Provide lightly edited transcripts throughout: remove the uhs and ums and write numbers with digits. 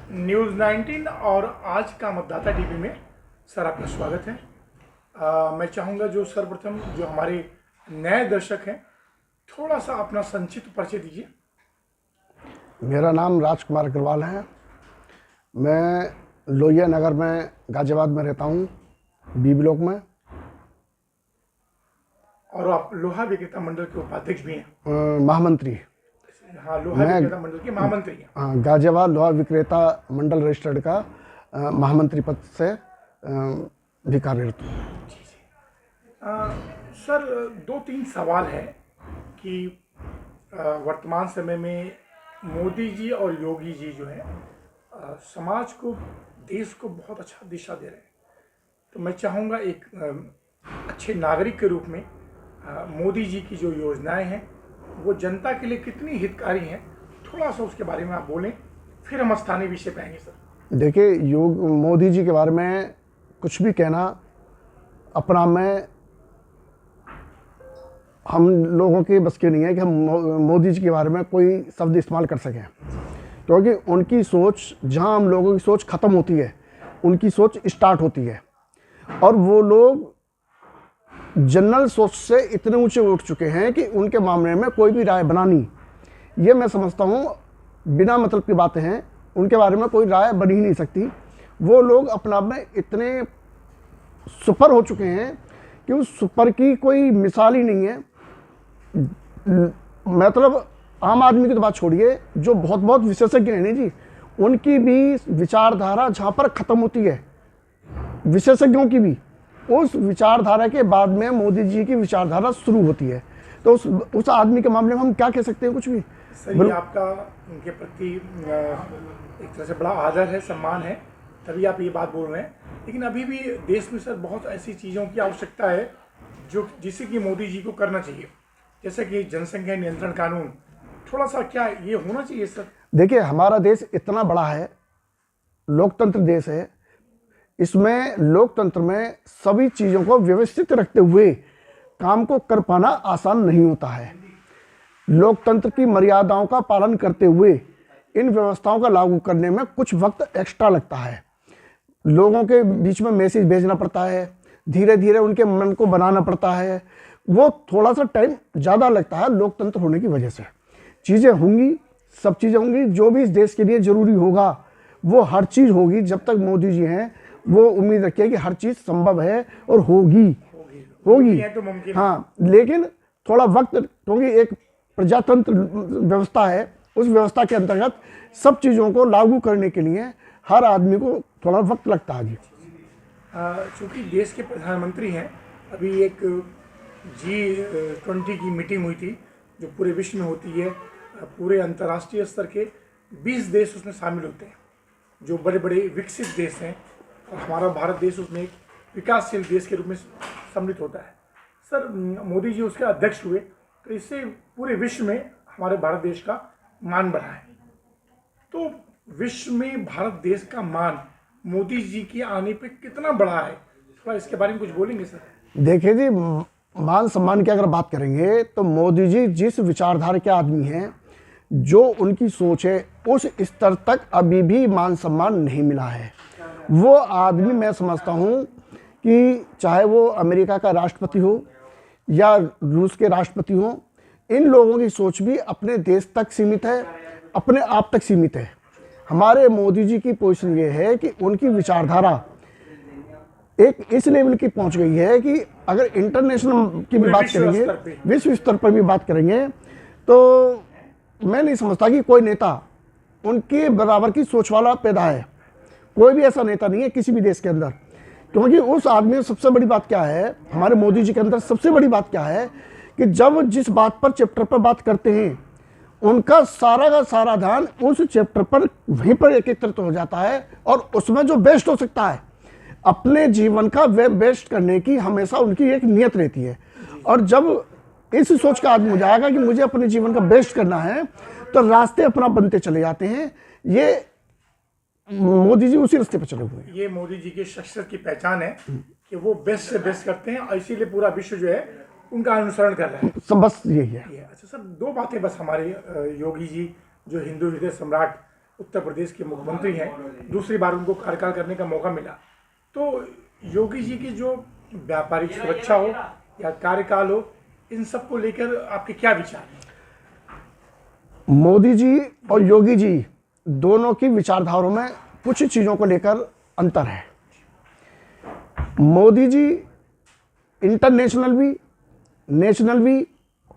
News 19 और आज का मतदाता टीवी में सर आपका स्वागत है। मैं चाहूँगा जो सर्वप्रथम जो हमारे नए दर्शक हैं थोड़ा सा अपना संक्षिप्त परिचय दीजिए। मेरा नाम राजकुमार अग्रवाल है। मैं लोहिया नगर में गाजियाबाद में रहता हूँ, बी ब्लॉक में। और आप लोहा विक्रेता मंडल के उपाध्यक्ष भी हैं। महामंत्री। हाँ, लोहा विक्रेता मंडल के महामंत्री हैं। हाँ, गाजियाबाद लोहा विक्रेता मंडल रजिस्टर्ड का महामंत्री पद से भी कार्यरत हूँ। सर, 2-3 सवाल है कि वर्तमान समय में मोदी जी और योगी जी जो है समाज को, देश को बहुत अच्छा दिशा दे रहे हैं। तो मैं चाहूँगा एक अच्छे नागरिक के रूप में मोदी जी की जो योजनाएं हैं वो जनता के लिए कितनी हितकारी हैं, थोड़ा सा उसके बारे में आप बोलें, फिर हम स्थानीय विषय पे आएंगे। सर देखिए, मोदी जी के बारे में कुछ भी कहना अपना में हम लोगों के बस के नहीं है कि हम मोदी जी के बारे में कोई शब्द इस्तेमाल कर सकें, क्योंकि उनकी सोच, जहां हम लोगों की सोच ख़त्म होती है उनकी सोच स्टार्ट होती है। और वो लोग जनरल सोच से इतने ऊंचे उठ चुके हैं कि उनके मामले में कोई भी राय बनानी, ये मैं समझता हूँ बिना मतलब की बातें हैं। उनके बारे में कोई राय बन ही नहीं सकती। वो लोग अपना में इतने सुपर हो चुके हैं कि उस सुपर की कोई मिसाल ही नहीं है। मतलब आम आदमी की तो बात छोड़िए, जो बहुत बहुत विशेषज्ञ हैं जी, उनकी भी विचारधारा जहाँ पर ख़त्म होती है, विशेषज्ञों की भी, उस विचारधारा के बाद में मोदी जी की विचारधारा शुरू होती है। तो उस आदमी के मामले में हम क्या कह सकते हैं? कुछ भी। सही, आपका उनके प्रति एक तरह से बड़ा आदर है, सम्मान है, तभी आप ये बात बोल रहे हैं। लेकिन अभी भी देश में सर बहुत ऐसी चीज़ों की आवश्यकता है जिसे कि मोदी जी को करना चाहिए, जैसे कि जनसंख्या नियंत्रण कानून। थोड़ा सा क्या ये होना चाहिए सर? देखिए, हमारा देश इतना बड़ा है, लोकतंत्र देश है। इसमें लोकतंत्र में सभी चीज़ों को व्यवस्थित रखते हुए काम को कर पाना आसान नहीं होता है। लोकतंत्र की मर्यादाओं का पालन करते हुए इन व्यवस्थाओं का लागू करने में कुछ वक्त एक्स्ट्रा लगता है। लोगों के बीच में मैसेज भेजना पड़ता है, धीरे धीरे उनके मन को बनाना पड़ता है। वो थोड़ा सा टाइम ज़्यादा लगता है लोकतंत्र होने की वजह से। चीज़ें होंगी, सब चीज़ें होंगी, जो भी इस देश के लिए ज़रूरी होगा वो हर चीज़ होगी। जब तक मोदी जी हैं वो उम्मीद रखिए कि हर चीज़ संभव है और होगी। तो हाँ, लेकिन थोड़ा वक्त, क्योंकि एक प्रजातंत्र व्यवस्था है, उस व्यवस्था के अंतर्गत सब चीज़ों को लागू करने के लिए हर आदमी को थोड़ा वक्त लगता है जी। चूँकि देश के प्रधानमंत्री हैं, अभी एक G20 की मीटिंग हुई थी जो पूरे विश्व में होती है। पूरे अंतर्राष्ट्रीय स्तर के 20 देश उसमें शामिल होते हैं, जो बड़े बड़े विकसित देश हैं, और हमारा भारत देश उसमें एक विकासशील देश के रूप में सम्मिलित होता है। सर, मोदी जी उसके अध्यक्ष हुए, तो इससे पूरे विश्व में हमारे भारत देश का मान बढ़ा है। तो विश्व में भारत देश का मान मोदी जी के आने पे कितना बढ़ा है, थोड़ा इसके बारे में कुछ बोलेंगे सर? देखिए जी, मान सम्मान की अगर बात करेंगे तो मोदी जी जिस विचारधारा के आदमी हैं, जो उनकी सोच है, उस स्तर तक अभी भी मान सम्मान नहीं मिला है। वो आदमी, मैं समझता हूँ कि चाहे वो अमेरिका का राष्ट्रपति हो या रूस के राष्ट्रपति हो, इन लोगों की सोच भी अपने देश तक सीमित है, अपने आप तक सीमित है। हमारे मोदी जी की पोजीशन ये है कि उनकी विचारधारा एक इस लेवल की पहुंच गई है कि अगर इंटरनेशनल की भी बात करेंगे, विश्व स्तर पर भी बात करेंगे, तो मैं नहीं समझता कि कोई नेता उनके बराबर की सोच वाला पैदा है। कोई भी ऐसा नेता नहीं है किसी भी देश के अंदर। क्योंकि उस आदमी में सबसे बड़ी बात क्या है, हमारे मोदी जी के अंदर सबसे बड़ी बात क्या है कि जब जिस बात पर, चैप्टर पर बात करते हैं, उनका सारा का सारा ध्यान उस चैप्टर पर वहीं पर एकत्रित हो जाता है, और उसमें जो बेस्ट हो सकता है अपने जीवन का वे बेस्ट करने की हमेशा उनकी एक नियत रहती है। और जब इस सोच का आदमी हो जाएगा कि मुझे अपने जीवन का बेस्ट करना है, तो रास्ते अपना बनते चले जाते हैं। ये मोदी जी उसी रास्ते पर चले हुए हैं। ये मोदी जी की शख्सियत की पहचान है कि वो बेस्ट से बेस्ट करते हैं, और इसीलिए पूरा विश्व जो है उनका अनुसरण कर रहा है। सब बस यही है। अच्छा सर, दो बातें बस हमारे योगी जी जो हिंदू हृदय सम्राट उत्तर प्रदेश के मुख्यमंत्री हैं, दूसरी बार उनको कार्यकाल करने का मौका मिला। तो योगी जी की जो व्यापारिक सुरक्षा हो या कार्यकाल हो, इन सब को लेकर आपके क्या विचार हैं? मोदी जी और योगी जी दोनों की विचारधाराओं में कुछ चीज़ों को लेकर अंतर है। मोदी जी इंटरनेशनल भी, नेशनल भी,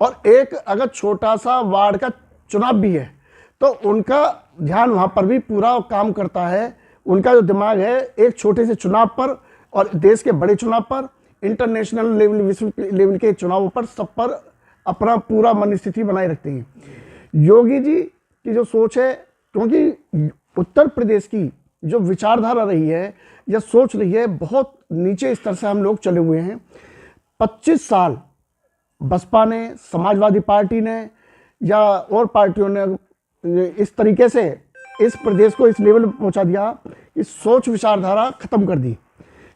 और एक अगर छोटा सा वार्ड का चुनाव भी है तो उनका ध्यान वहाँ पर भी पूरा काम करता है। उनका जो दिमाग है एक छोटे से चुनाव पर और देश के बड़े चुनाव पर, इंटरनेशनल लेवल, विश्व लेवल के चुनावों पर, सब पर अपना पूरा मन स्थिति बनाए रखते हैं। योगी जी की जो सोच है, क्योंकि उत्तर प्रदेश की जो विचारधारा रही है या सोच रही है, बहुत नीचे स्तर से हम लोग चले हुए हैं। 25 साल बसपा ने, समाजवादी पार्टी ने या और पार्टियों ने इस तरीके से इस प्रदेश को इस लेवल पर पहुंचा दिया, इस सोच विचारधारा खत्म कर दी।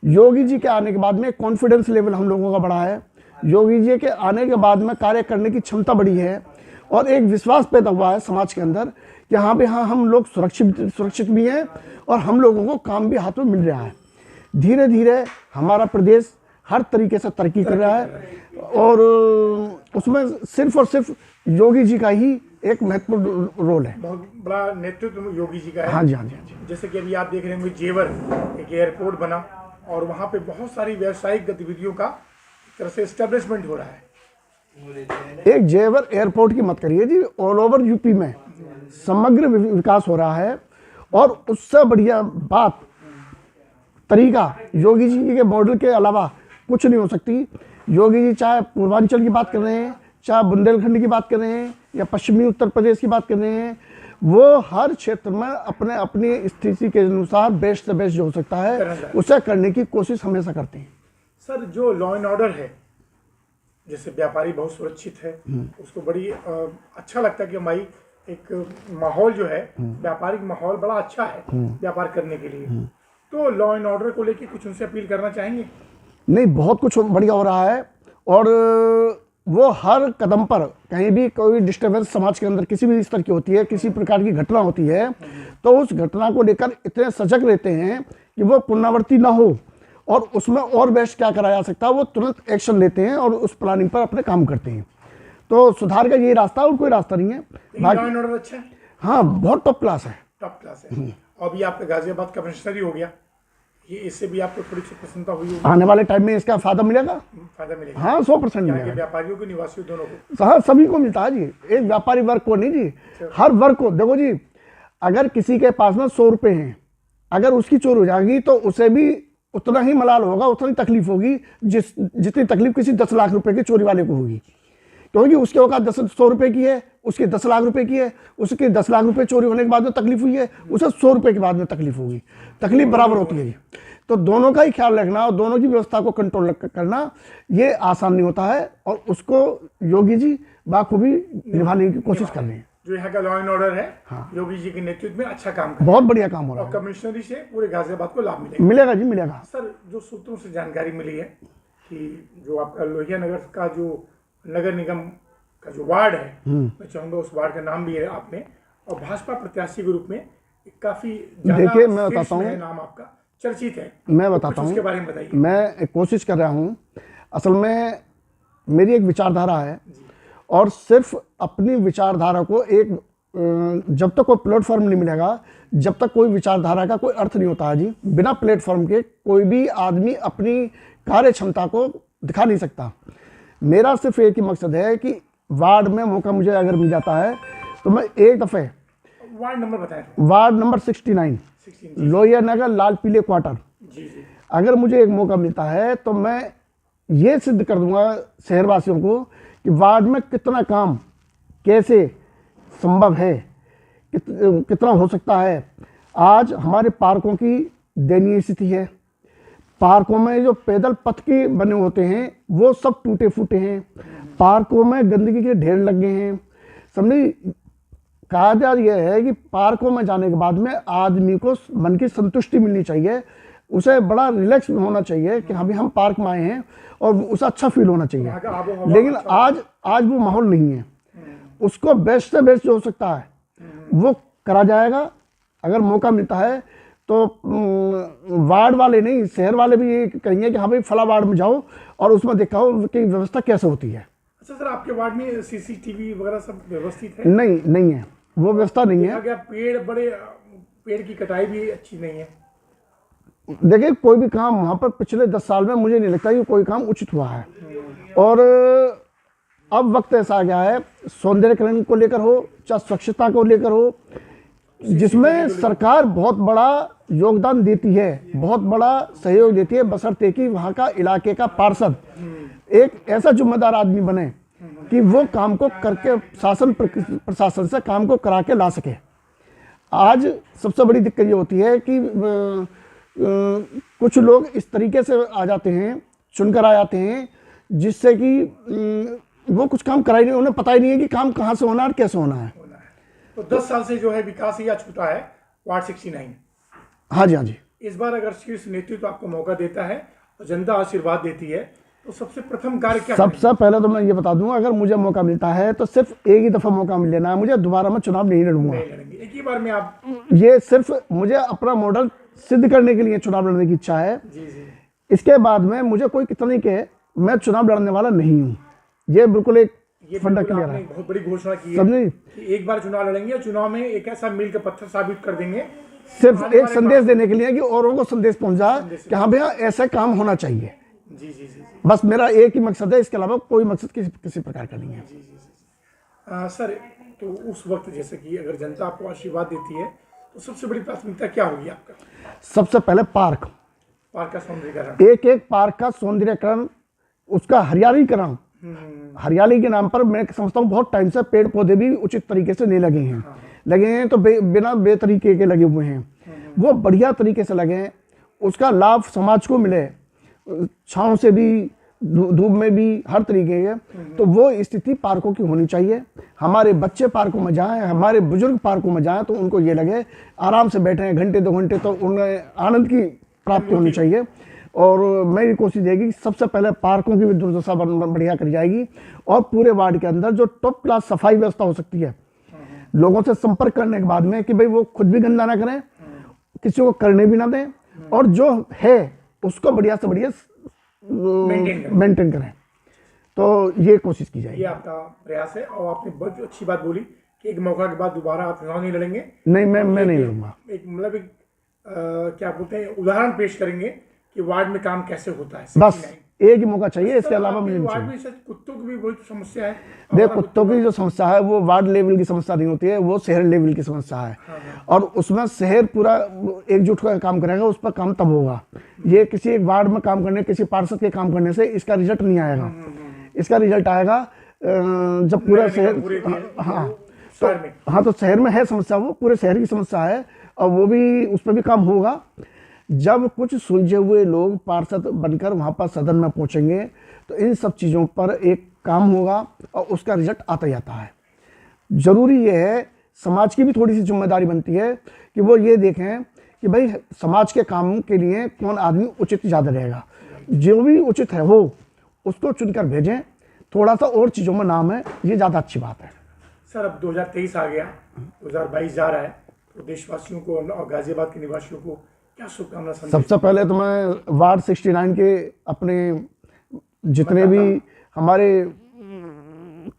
योगी जी के आने के बाद में कॉन्फिडेंस लेवल हम लोगों का बढ़ा है। योगी जी के आने के बाद में कार्य करने की क्षमता बढ़ी है और एक विश्वास पैदा हुआ है समाज के अंदर कि हाँ भाई, हाँ हम लोग सुरक्षित भी हैं और हम लोगों को काम भी हाथ में मिल रहा है। धीरे धीरे हमारा प्रदेश हर तरीके से तरक्की कर रहा है और उसमें सिर्फ और सिर्फ योगी जी का ही एक महत्वपूर्ण रोल है। बहुत बड़ा नेतृत्व योगी जी का है। हाँ जी, हाँ जी, हाँ जी। जैसे कि अभी आप देख रहे होंगे, जेवर एक एयरपोर्ट बना और वहाँ पे बहुत सारी व्यावसायिक गतिविधियों का एक तरह से एस्टेब्लिशमेंट हो रहा है। एक जेवर एयरपोर्ट की मत करिए जी, ऑल ओवर यूपी में समग्र विकास हो रहा है। और उससे बढ़िया बात, तरीका योगी जी के मॉडल के अलावा कुछ नहीं हो सकती। योगी जी चाहे पूर्वांचल की बात कर रहे हैं, चाहे बुंदेलखंड की बात कर रहे हैं या पश्चिमी उत्तर प्रदेश की बात कर रहे हैं, वो हर क्षेत्र में अपने अपनी स्थिति के अनुसार बेस्ट से बेस्ट जो हो सकता है उसे करने की कोशिश हमेशा करते हैं। सर, जो लॉ एंड ऑर्डर है, जैसे व्यापारी बहुत सुरक्षित है, उसको बड़ी अच्छा लगता है कि भाई एक माहौल जो है, व्यापारिक माहौल बड़ा अच्छा है व्यापार करने के लिए। तो लॉ एंड ऑर्डर को लेके कुछ उनसे अपील करना चाहेंगे? नहीं, बहुत कुछ बढ़िया हो रहा है और वो हर कदम पर कहीं भी कोई डिस्टर्बेंस समाज के अंदर किसी भी स्तर की होती है, किसी प्रकार की घटना होती है, तो उस घटना को लेकर इतने सजग रहते हैं कि वो पुनरावृत्ति ना हो और उसमें और बेस्ट क्या करा जा सकता है वो तुरंत एक्शन लेते हैं और उस प्लानिंग पर अपने काम करते हैं। तो सुधार का ये रास्ता और कोई रास्ता नहीं है। लॉ एंड ऑर्डर अच्छा है? हाँ, बहुत टॉप क्लास है। टॉप क्लास है। और अभी आपका गाजियाबाद का कमिश्नरी हो गया, ये इससे भी आपको थोड़ी सी प्रसन्नता हुई होगी? आने वाले टाइम में इसका फायदा मिलेगा। फायदा मिलेगा? हाँ, 100% मिलेगा। व्यापारियों को, निवासियों दोनों को? हाँ, सभी को मिलता है जी, एक व्यापारी वर्ग को नहीं जी, हर वर्ग को। देखो जी, अगर किसी के पास में 100 रुपये हैं, अगर उसकी चोरी हो जाएगी तो उसे भी उतना ही मलाल होगा, उतनी तकलीफ होगी जितनी तकलीफ किसी 10 लाख रुपए की चोरी वाले को होगी। क्योंकि उसके औकात 100 रुपये की है, उसके 10 लाख रुपए की है, उसके 10 लाख रुपए चोरी होने के बाद में तकलीफ हुई है, उसे 100 रुपये के बाद में तकलीफ होगी। तकलीफ बराबर होती है जी। तो दोनों का ही ख्याल रखना और दोनों की व्यवस्था को कंट्रोल करना ये आसान नहीं होता है और उसको योगी जी बाखूबी निभाने की कोशिश कर रहे हैं। जो यहाँ का लॉ एंड ऑर्डर है, हाँ, योगी जी के नेतृत्व में अच्छा काम कर, बहुत बढ़िया काम हो रहा है। और कमिश्नरी से पूरे गाजियाबाद को लाभ मिलेगा? मिलेगा जी, मिलेगा। सर, जो सूत्रों से जानकारी मिली है कि जो आपका लोहिया नगर का जो नगर निगम का जो वार्ड है, मैं चाहूंगा उस वार्ड का नाम भी है आपने, और भाजपा प्रत्याशी के रूप में काफी देखिए, मैं बताता हूँ, नाम आपका चर्चित है। मैं बताता हूँ, उसके बारे में बताइए। मैं कोशिश कर रहा हूँ, असल में मेरी एक विचारधारा है और सिर्फ अपनी विचारधारा को एक जब तक कोई प्लेटफॉर्म नहीं मिलेगा, जब तक कोई विचारधारा का कोई अर्थ नहीं होता है जी। बिना प्लेटफॉर्म के कोई भी आदमी अपनी कार्य क्षमता को दिखा नहीं सकता। मेरा सिर्फ एक ही मकसद है कि वार्ड में मौका मुझे अगर मिल जाता है तो मैं एक दफ़े, वार्ड नंबर बताएं। वार्ड नंबर 69 लोहिया नगर, लाल पीले क्वार्टर, अगर मुझे एक मौका मिलता है तो मैं ये सिद्ध कर दूंगा शहरवासियों को कि वार्ड में कितना काम कैसे संभव है, कितना हो सकता है। आज हमारे पार्कों की दयनीय स्थिति है। पार्कों में जो पैदल पथ के बने होते हैं वो सब टूटे फूटे हैं। पार्कों में गंदगी के ढेर लग गए हैं। समझे, कहा जा यह है कि पार्कों में जाने के बाद में आदमी को मन की संतुष्टि मिलनी चाहिए, उसे बड़ा रिलैक्स होना चाहिए कि हाँ भी हम पार्क में आए हैं और उसे अच्छा फील होना चाहिए। लेकिन आज वो माहौल नहीं है। उसको बेस्ट से बेस्ट जो हो सकता है वो करा जाएगा अगर मौका मिलता है तो वार्ड वाले नहीं, शहर वाले भी ये कहेंगे कि हाँ भाई फला वार्ड में जाओ और उसमें दिखाओ कि व्यवस्था कैसे होती है। अच्छा सर, आपके वार्ड में सीसीटीवी वगैरह सब व्यवस्थित है? नहीं है, वो व्यवस्था नहीं है। क्या पेड़ की कटाई भी अच्छी नहीं है? देखिए, कोई भी काम वहाँ पर पिछले 10 साल में मुझे नहीं लगता कि कोई काम उचित हुआ है। और अब वक्त ऐसा आ गया है, सौंदर्यकरण को लेकर हो चाहे स्वच्छता को लेकर हो, जिसमें सरकार बहुत बड़ा योगदान देती है, बहुत बड़ा सहयोग देती है, बशर्ते कि वहाँ का इलाके का पार्षद एक ऐसा जिम्मेदार आदमी बने कि वो काम को करके शासन प्रशासन से काम को करा के ला सके। आज सबसे बड़ी दिक्कत ये होती है कि कुछ लोग इस तरीके से आ जाते हैं, चुनकर आ जाते हैं, जिससे कि वो कुछ काम करा ही नहीं, उन्हें पता ही नहीं है कि काम कहाँ से होना है और कैसे होना है। तो 10 साल से जो है विकास ही छूटा है वार्ड 69। हाँ जी। इस बार अगर शीर्ष नेतृत्व आपको मौका देता है और जनता आशीर्वाद देती है तो सबसे प्रथम कार्य क्या? सबसे पहले तो मैं ये बता दूं, अगर मुझे मौका मिलता है तो सिर्फ एक ही दफा मौका मिल लेना है मुझे, दोबारा मैं चुनाव नहीं लड़ूंगा। एक ही बार में आप? ये सिर्फ मुझे अपना मॉडल सिद्ध करने के लिए चुनाव लड़ने की इच्छा है। जी। इसके बाद में मुझे कोई कितना नहीं कहे, मैं चुनाव लड़ने वाला नहीं हूँ। ये बिल्कुल एक फंडा क्लियर है। बहुत बड़ी घोषणा की है समझे कि एक बार चुनाव लड़ेंगे और चुनाव में एक ऐसा मील का पत्थर साबित कर देंगे, सिर्फ एक संदेश देने के लिए कि औरों को संदेश पहुंचा कि हाँ भैया ऐसा काम होना चाहिए। जी। बस मेरा एक ही मकसद है, इसके अलावा कोई मकसद किसी प्रकार का नहीं है। जी। सर, तो उस वक्त जैसे कि अगर जनता आपको आशीर्वाद देती है तो सबसे बड़ी प्राथमिकता क्या होगी आपका? सबसे पहले पार्क का सौंदर्यीकरण, एक पार्क का सौंदर्यीकरण, उसका हरियालीकरण। हरियाली के नाम पर मैं समझता हूँ बहुत टाइम से पेड़ पौधे भी उचित तरीके से नहीं लगे हैं। लगे हैं तो बिना बेतरीके के लगे हुए हैं। वो बढ़िया तरीके से लगे हैं, उसका लाभ समाज को मिले, छांव से भी धूप में भी, हर तरीके के। तो वो स्थिति पार्कों की होनी चाहिए। हमारे बच्चे पार्कों में जाएं, हमारे बुजुर्ग पार्कों में जाएं तो उनको ये लगे आराम से बैठे हैं घंटे 2 घंटे, तो उन्हें आनंद की प्राप्ति होनी चाहिए। और मेरी कोशिश रहेगी कि सबसे पहले पार्कों की भी दुर्दशा बढ़िया करी जाएगी और पूरे वार्ड के अंदर जो टॉप क्लास सफाई व्यवस्था हो सकती है, लोगों से संपर्क करने के बाद में कि भाई वो खुद भी गंदा ना करें, किसी को करने भी ना दें, और जो है उसको बढ़िया से बढ़िया मेंटेन करें। तो ये कोशिश की जाएगी। ये आपका प्रयास है और आपने बहुत अच्छी बात बोली कि एक मौका के बाद दोबारा आप चुनाव नहीं लड़ेंगे। नहीं, मैं नहीं लड़ूंगा। एक मतलब क्या बोलते हैं, उदाहरण पेश करेंगे कि वार्ड में काम कैसे होता है। बस एक ही मौका चाहिए, इसके अलावा मुझे नहीं वार्ड चाहिए। में कुत्तों की भी बहुत समस्या है। देख, कुत्तों की जो समस्या है वो वार्ड लेवल की समस्या नहीं होती है, वो शहर लेवल की समस्या है। और उसमें शहर पूरा एकजुट होकर काम करेगा, उस पर काम तब होगा। ये किसी एक वार्ड में काम करने, किसी पार्षद के काम करने से इसका रिजल्ट नहीं आएगा। इसका रिजल्ट आएगा जब पूरा शहर, हाँ तो शहर में है समस्या, वो पूरे शहर की समस्या है और वो भी, उस पर भी काम होगा जब कुछ सुलझे हुए लोग पार्षद बनकर वहाँ पर सदन में पहुँचेंगे, तो इन सब चीज़ों पर एक काम होगा और उसका रिजल्ट आता ही आता है। ज़रूरी ये है, समाज की भी थोड़ी सी जिम्मेदारी बनती है कि वो ये देखें कि भाई समाज के काम के लिए कौन आदमी उचित ज़्यादा रहेगा, जो भी उचित है वो उसको चुनकर भेजें। थोड़ा सा और चीज़ों में नाम है, ये ज़्यादा अच्छी बात है। सर, अब 2023 आ गया, 2022 जा रहा है, तो देशवासियों को और गाजियाबाद के निवासियों को क्या शुभकामना? सबसे पहले तो मैं वार्ड 69 के अपने जितने भी हमारे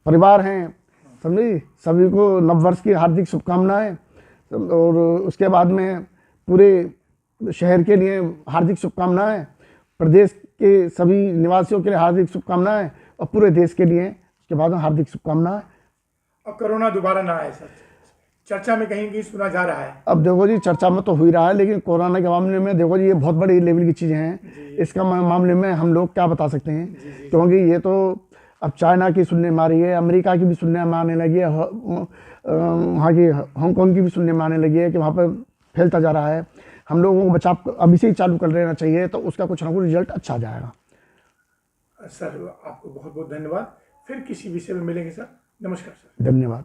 परिवार हैं, समझे, सभी को नववर्ष की हार्दिक शुभकामनाएं। और उसके बाद में पूरे शहर के लिए हार्दिक शुभकामनाएं, प्रदेश के सभी निवासियों के लिए हार्दिक शुभकामनाएं और पूरे देश के लिए उसके बाद में हार्दिक शुभकामनाएं। और कोरोना दोबारा ना आए सर, चर्चा में कहीं सुना जा रहा है। अब देखो जी, चर्चा में तो हो ही रहा है, लेकिन कोरोना के मामले में देखो जी, ये बहुत बड़ी लेवल की चीज़ें हैं। इसका मामले में हम लोग क्या बता सकते हैं, क्योंकि ये तो अब चाइना की सुनने में आ रही है, अमेरिका की भी सुनने में आने लगी है, वहाँ की हांगकांग की भी सुनने में आने लगी है कि वहाँ पर फैलता जा रहा है। हम लोगों को बचाव अभी से ही चालू कर लेना चाहिए, तो उसका कुछ ना कुछ रिजल्ट अच्छा जाएगा। सर, आपको बहुत बहुत धन्यवाद। फिर किसी विषय में मिलेंगे सर। नमस्कार सर। धन्यवाद।